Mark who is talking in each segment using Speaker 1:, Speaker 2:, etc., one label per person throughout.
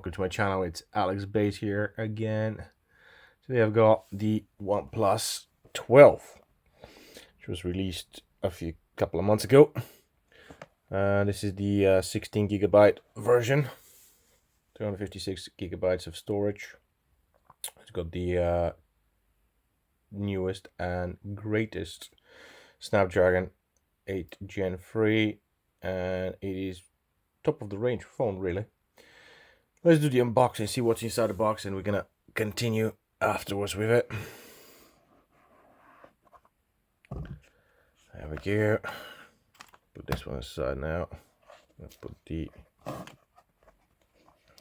Speaker 1: welcome to my channel. It's Alex Bates here again. Today I've got the OnePlus 12, which was released a couple of months ago. This is the 16 gigabyte version, 256 gigabytes of storage. It's got the newest and greatest Snapdragon 8 Gen 3, and it is top of the range phone, really. Let's do the unboxing, see what's inside the box, and we're gonna continue afterwards with it. There we go. Put this one aside now. Let's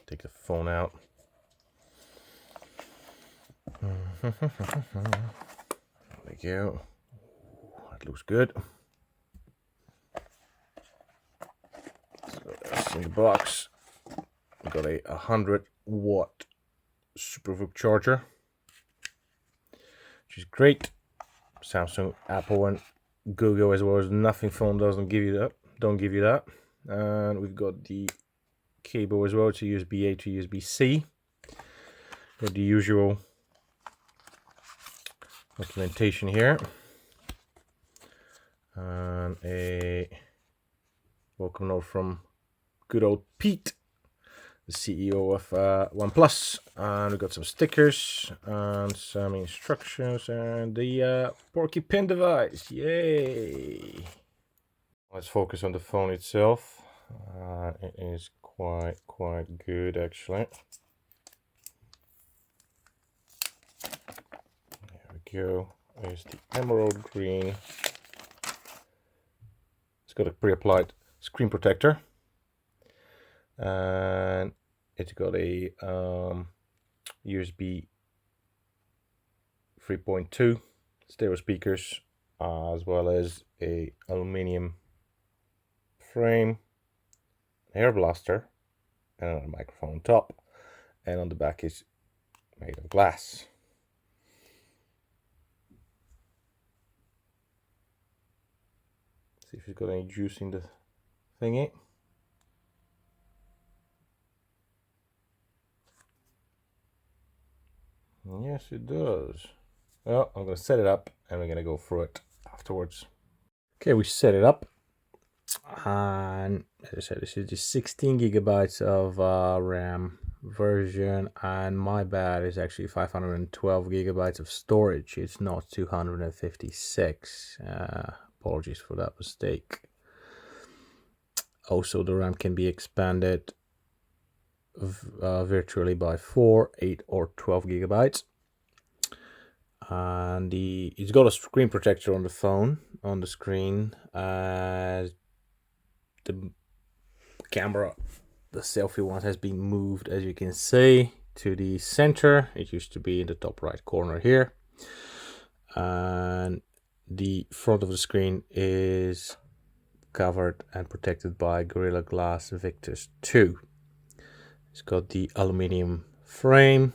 Speaker 1: take the phone out. There we go. That looks good. So that's in the box. We've got a 100-watt SuperVOOC charger, which is great. Samsung, Apple, and Google as well as nothing phone doesn't give you that. Don't give you that. And we've got the cable as well to USB-A to USB-C. Got the usual documentation here, and a welcome note from good old Pete, the CEO of OnePlus. And we got some stickers and some instructions and the Porky Pin device. Yay! Let's focus on the phone itself. It is quite good, actually. There we go. There's the emerald green. It's got a pre-applied screen protector, and it's got a USB 3.2 stereo speakers, as well as a aluminium frame, air blaster, and a microphone on top, and on the back is made of glass. See if it's got any juice in the thingy. Yes, it does. Well, I'm going to set it up and we're going to go through it afterwards. Okay, we set it up. And as I said, this is the 16 gigabytes of RAM version, and my bad is actually 512 gigabytes of storage. It's not 256. Apologies for that mistake. Also, the RAM can be expanded virtually by 4, 8, or 12 gigabytes. And it's got a screen protector on the phone, on the screen. The camera, the selfie one, has been moved, as you can see, to the center. It used to be in the top right corner here. And the front of the screen is covered and protected by Gorilla Glass Victus 2. It's got the aluminium frame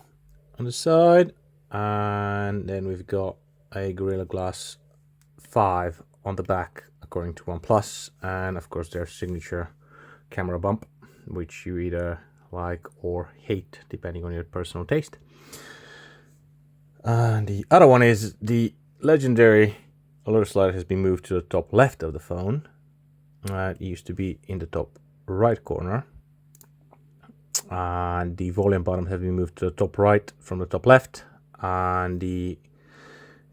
Speaker 1: on the side, and then we've got a Gorilla Glass 5 on the back, according to OnePlus, and of course their signature camera bump, which you either like or hate depending on your personal taste. And the other one is the legendary alert slider has been moved to the top left of the phone. It used to be in the top right corner, and the volume button has been moved to the top right from the top left, and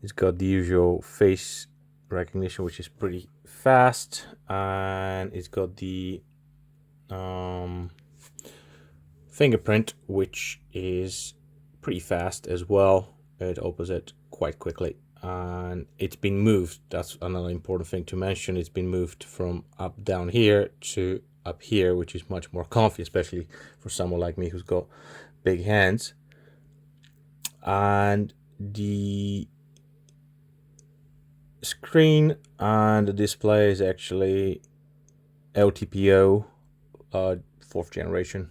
Speaker 1: it's got the usual face recognition, which is pretty fast, and it's got the fingerprint, which is pretty fast as well. It opens it quite quickly, and it's been moved. That's another important thing to mention. It's been moved from up down here to up here, which is much more comfy, especially for someone like me who's got big hands. And the screen and the display is actually LTPO 4th generation,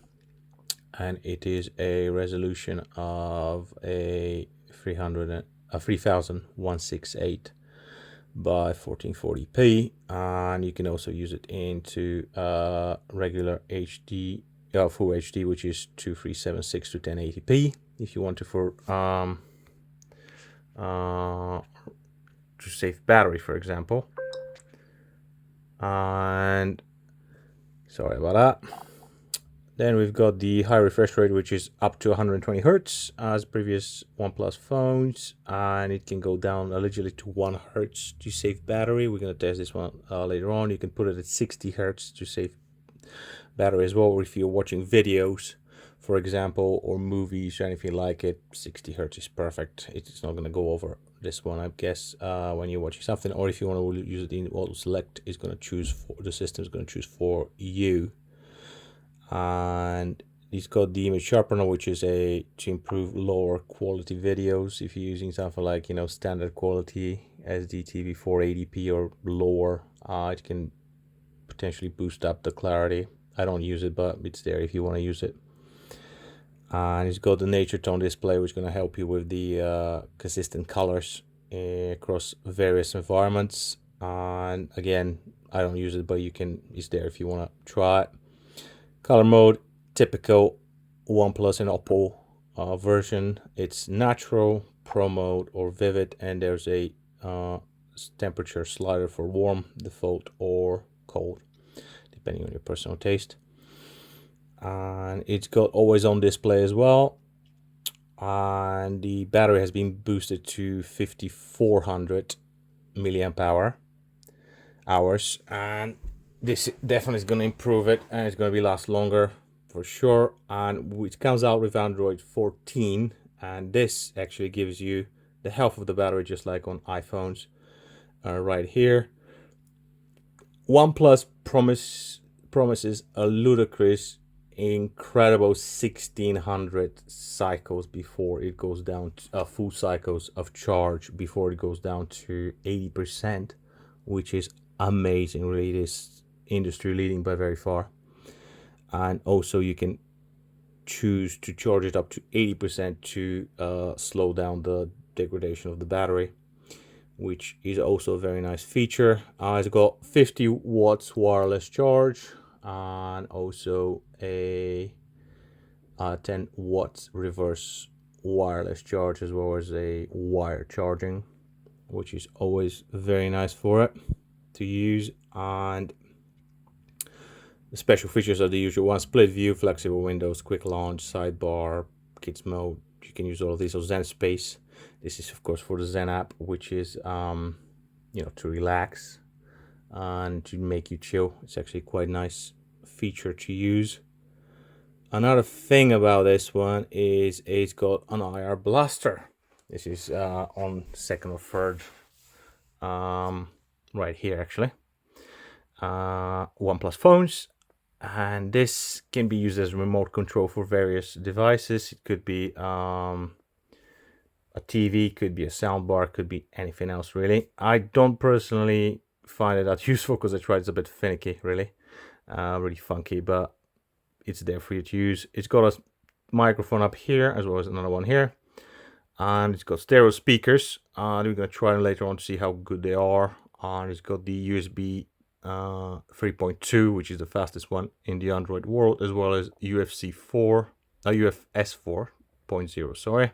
Speaker 1: and it is a resolution of a 3168 by 1440p, and you can also use it into regular HD Full HD, which is 2376 to 1080p. If you want to save battery, for example. And sorry about that. Then we've got the high refresh rate, which is up to 120 Hertz as previous OnePlus phones, and it can go down allegedly to 1 Hertz to save battery. We're going to test this one later on. You can put it at 60 Hertz to save battery as well, or if you're watching videos, for example, or movies or anything like it, 60 Hertz is perfect. It's not going to go over this one, I guess, when you're watching something, or if you want to use it in auto select, it's going to choose for the system is going to choose for you. And it's got the image sharpener, which is to improve lower quality videos. If you're using something like standard quality SDTV 480p or lower, it can potentially boost up the clarity. I don't use it, but it's there if you want to use it. And it's got the nature tone display, which is going to help you with the consistent colors across various environments. And again, I don't use it, but it's there if you want to try it. Color mode, typical OnePlus and Oppo version. It's natural, pro mode, or vivid, and there's a temperature slider for warm, default, or cold, depending on your personal taste. And it's got always on display as well. And the battery has been boosted to 5400 milliamp hours, and this definitely is going to improve it, and it's going to be last longer for sure. And it comes out with Android 14, and this actually gives you the health of the battery just like on iPhones. Right here, OnePlus promises a ludicrous, incredible 1600 cycles before it goes down to full cycles of charge before it goes down to 80%, which is amazing. Really, it is industry leading by very far. And also you can choose to charge it up to 80% to slow down the degradation of the battery, which is also a very nice feature. It's got 50 watts wireless charge, and also a 10 watts reverse wireless charge, as well as a wire charging, which is always very nice for it to use. And the special features are the usual ones: split view, flexible windows, quick launch, sidebar, kids mode. You can use all of these. So Zen Space, this is of course for the Zen app, which is to relax and to make you chill. It's actually quite nice feature to use. Another thing about this one is it's got an IR blaster. This is on second or third, right here actually. OnePlus phones, and this can be used as a remote control for various devices. It could be a TV, could be a soundbar, could be anything else really. I don't personally find it that useful because I tried. It's a bit finicky really, really funky, but it's there for you to use. It's got a microphone up here as well as another one here, and it's got stereo speakers. We're gonna try them later on to see how good they are. And it's got the USB 3.2, which is the fastest one in the Android world, as well as UFS 4.0. Sorry,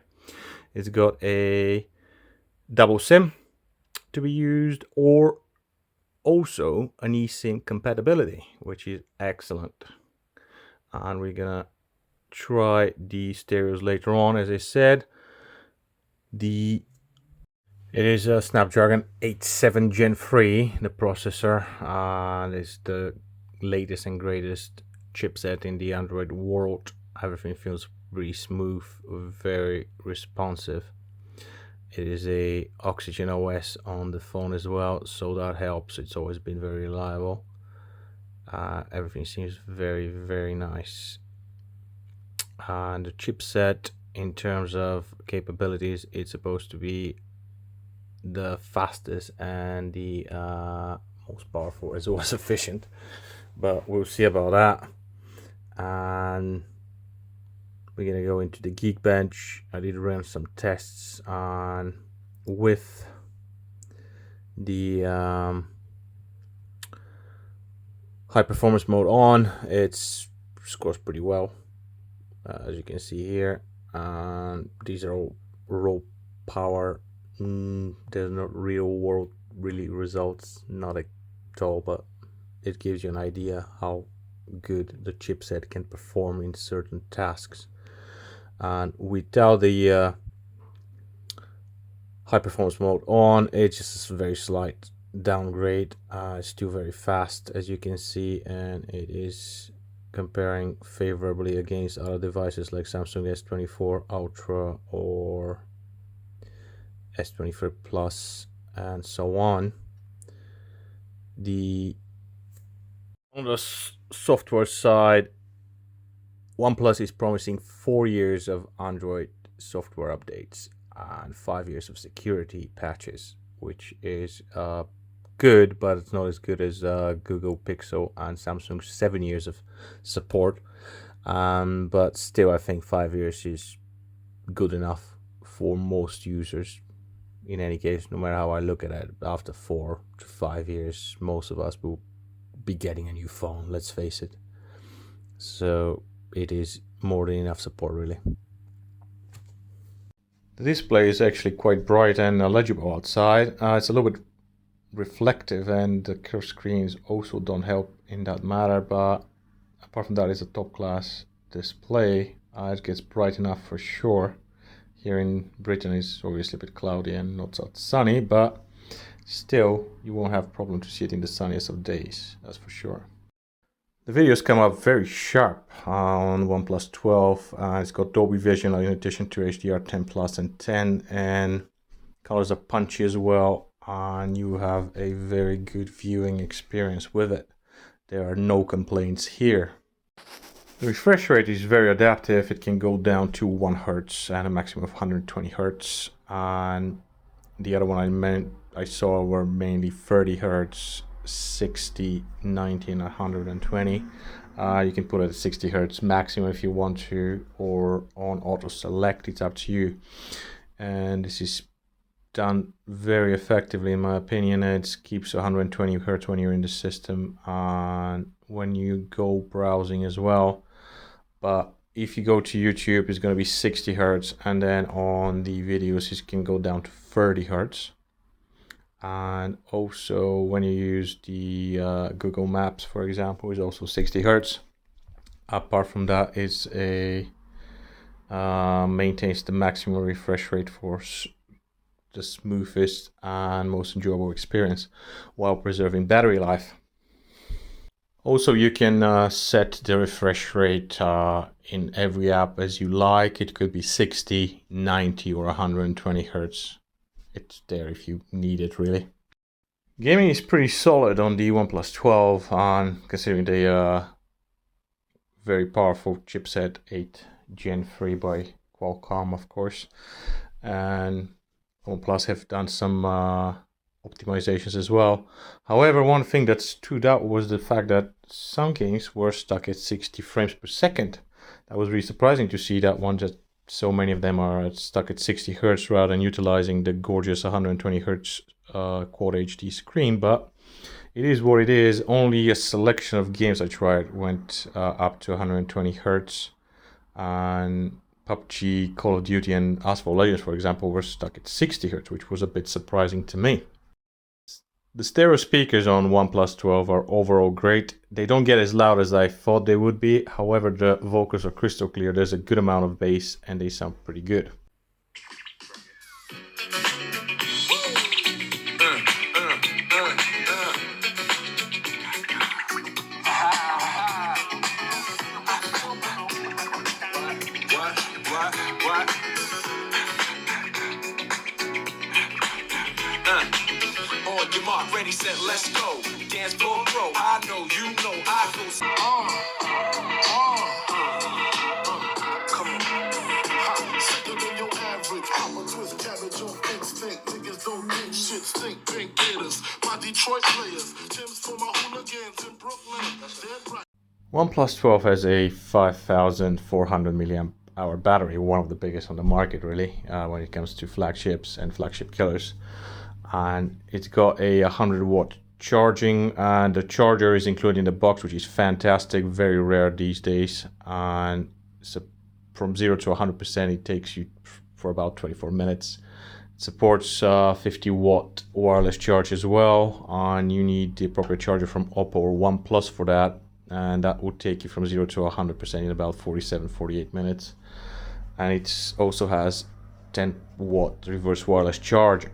Speaker 1: it's got a double SIM to be used, or also an eSIM compatibility, which is excellent. And we're gonna try the stereos later on. As I said, it is a Snapdragon 87 Gen 3, the processor, and it's the latest and greatest chipset in the Android world. Everything feels really smooth, very responsive. It is a Oxygen OS on the phone as well, so that helps. It's always been very reliable. Everything seems very, very nice. And the chipset, in terms of capabilities, it's supposed to be the fastest and the most powerful, as well as efficient, but we'll see about that. And we're gonna go into the Geekbench. I did run some tests on with the high performance mode on. It's scores pretty well, as you can see here. And these are all raw power. There's not real world really results, not at all, but it gives you an idea how good the chipset can perform in certain tasks. And without the high performance mode on, it's just a very slight downgrade. It's still very fast, as you can see, and it is comparing favorably against other devices like Samsung S24 Ultra or S23 Plus and so on. On the software side, OnePlus is promising 4 years of Android software updates and 5 years of security patches, which is good, but it's not as good as Google Pixel and Samsung's 7 years of support. But still, I think 5 years is good enough for most users. In any case, no matter how I look at it, after 4 to 5 years, most of us will be getting a new phone, let's face it. So it is more than enough support, really. The display is actually quite bright and legible outside. It's a little bit reflective, and the curved screens also don't help in that matter, but apart from that, it's a top class display. It gets bright enough for sure. Here in Britain it's obviously a bit cloudy and not so sunny, but still you won't have problem to see it in the sunniest of days, that's for sure. The videos come up very sharp on OnePlus 12. It's got Dolby Vision in addition to HDR10 Plus and 10, and colors are punchy as well, and you have a very good viewing experience with it. There are no complaints here. The refresh rate is very adaptive. It can go down to 1 Hz and a maximum of 120 Hz. And the other one I saw were mainly 30 Hz, 60, 90, and 120. You can put it at 60 Hz maximum if you want to, or on auto select. It's up to you. And this is done very effectively, in my opinion. It keeps 120 Hz when you're in the system and when you go browsing as well. But if you go to YouTube, it's going to be 60 Hz, and then on the videos it can go down to 30 Hz. And also when you use the Google Maps, for example, is also 60 Hz. Apart from that, it's maintains the maximum refresh rate for the smoothest and most enjoyable experience while preserving battery life. Also, you can set the refresh rate in every app as you like. It could be 60, 90 or 120 Hz. It's there if you need it, really. Gaming is pretty solid on the OnePlus 12, and considering the very powerful chipset 8 Gen 3 by Qualcomm, of course. And OnePlus have done some optimizations as well. However, one thing that stood out was the fact that some games were stuck at 60 frames per second. That was really surprising to see that one, that so many of them are stuck at 60 Hz rather than utilizing the gorgeous 120 Hz Quad HD screen, but it is what it is. Only a selection of games I tried went up to 120 Hz, and PUBG, Call of Duty and Asphalt Legends, for example, were stuck at 60 Hz, which was a bit surprising to me. The stereo speakers on OnePlus 12 are overall great. They don't get as loud as I thought they would be. However, the vocals are crystal clear. There's a good amount of bass and they sound pretty good.
Speaker 2: Ready, set, let's go. Dance floor pro. I know, you know, I go. Come on. Sicker than your average. Papa twist cabbage on instinct. Niggas don't think shit. Stink pink gators. My Detroit players. Tim's for my hooligans in Brooklyn. Dead right.
Speaker 1: OnePlus 12 has a 5,400 milliamp hour battery, one of the biggest on the market, really, when it comes to flagships and flagship killers. And it's got a 100 watt charging, and the charger is included in the box, which is fantastic, very rare these days. And so from 0 to 100% it takes you for about 24 minutes. It supports 50-watt wireless charge as well, and you need the appropriate charger from Oppo or OnePlus for that, and that would take you from 0 to 100% in about 47-48 minutes. And it also has 10-watt reverse wireless charging.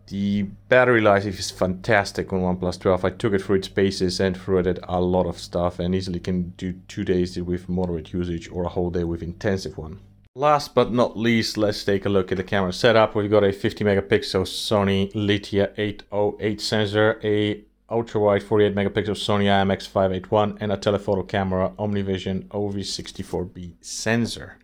Speaker 1: The battery life is fantastic on OnePlus 12. I took it through its paces and through it a lot of stuff, and easily can do 2 days with moderate usage or a whole day with intensive one. Last but not least, let's take a look at the camera setup. We've got a 50 megapixel Sony Litia 808 sensor, a ultra wide 48 megapixel Sony IMX 581, and a telephoto camera OmniVision OV64B sensor.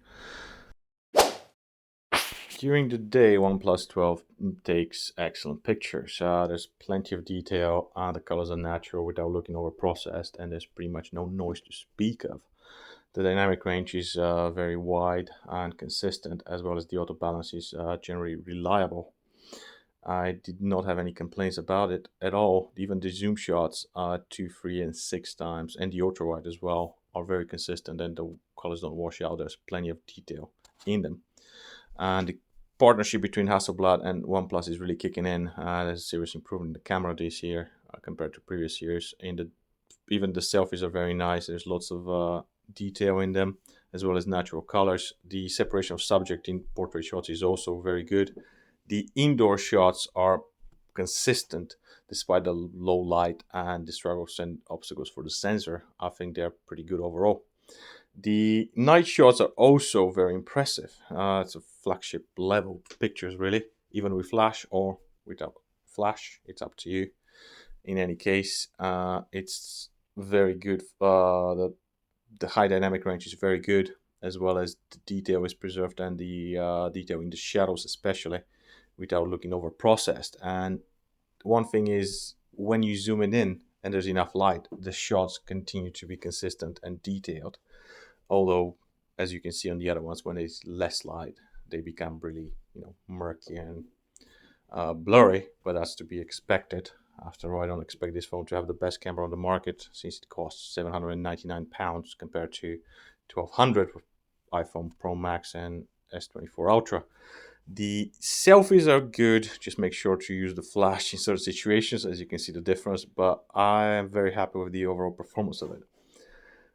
Speaker 1: During the day, OnePlus 12 takes excellent pictures. There's plenty of detail, the colors are natural without looking over processed, and there's pretty much no noise to speak of. The dynamic range is very wide and consistent, as well as the auto balance is generally reliable. I did not have any complaints about it at all. Even the zoom shots, 2, 3, and 6 times, and the ultra wide as well, are very consistent, and the colors don't wash out. There's plenty of detail in them. And the partnership between Hasselblad and OnePlus is really kicking in. There's a serious improvement in the camera this year compared to previous years. Even the selfies are very nice. There's lots of detail in them, as well as natural colors. The separation of subject in portrait shots is also very good. The indoor shots are consistent despite the low light and the struggles and obstacles for the sensor. I think they're pretty good overall. The night shots are also very impressive. It's a flagship level pictures, really, even with flash or without flash. It's up to you. In any case, it's very good. The high dynamic range is very good, as well as the detail is preserved, and the detail in the shadows especially, without looking over processed. And one thing is, when you zoom it in and there's enough light, the shots continue to be consistent and detailed. Although, as you can see on the other ones, when there's less light, they become really, murky and blurry. But that's to be expected. After all, I don't expect this phone to have the best camera on the market, since it costs £799 compared to £1,200 with iPhone Pro Max and S24 Ultra. The selfies are good. Just make sure to use the flash in certain situations, as you can see the difference. But I am very happy with the overall performance of it.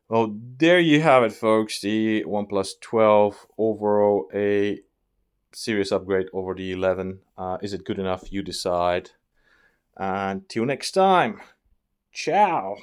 Speaker 1: Well, there you have it, folks. The OnePlus 12, overall a serious upgrade over the 11. Is it good enough? You decide. Until next time, ciao.